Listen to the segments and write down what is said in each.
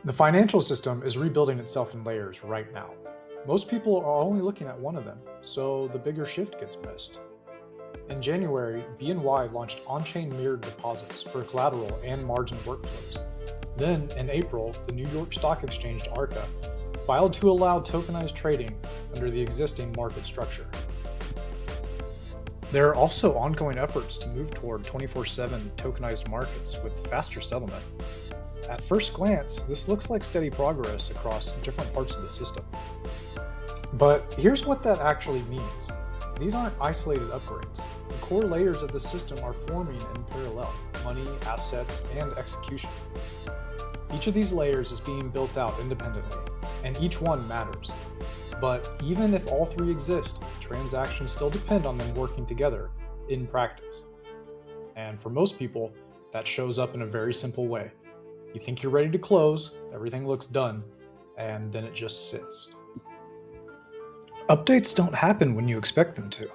The financial system is rebuilding itself in layers right now. Most people are only looking at one of them, so the bigger shift gets missed. In January, BNY launched on-chain mirrored deposits for collateral and margin workflows. Then, in April, the New York Stock Exchange Arca filed to allow tokenized trading under the existing market structure. There are also ongoing efforts to move toward 24/7 tokenized markets with faster settlement. At first glance, this looks like steady progress across different parts of the system. But here's what that actually means. These aren't isolated upgrades. The core layers of the system are forming in parallel: money, assets, and execution. Each of these layers is being built out independently, and each one matters. But even if all three exist, transactions still depend on them working together in practice. And for most people, that shows up in a very simple way. You think you're ready to close, everything looks done, and then it just sits. Updates don't happen when you expect them to.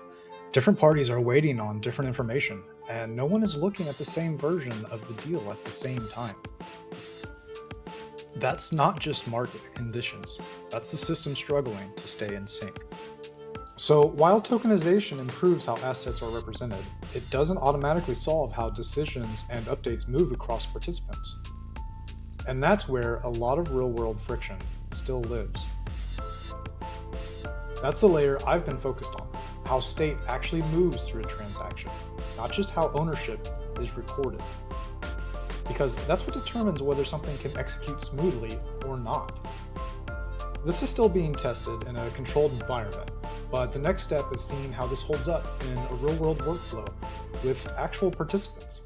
Different parties are waiting on different information, and no one is looking at the same version of the deal at the same time. That's not just market conditions, that's the system struggling to stay in sync. So while tokenization improves how assets are represented, it doesn't automatically solve how decisions and updates move across participants. And that's where a lot of real-world friction still lives. That's the layer I've been focused on, how state actually moves through a transaction, not just how ownership is recorded. Because that's what determines whether something can execute smoothly or not. This is still being tested in a controlled environment, but the next step is seeing how this holds up in a real-world workflow with actual participants.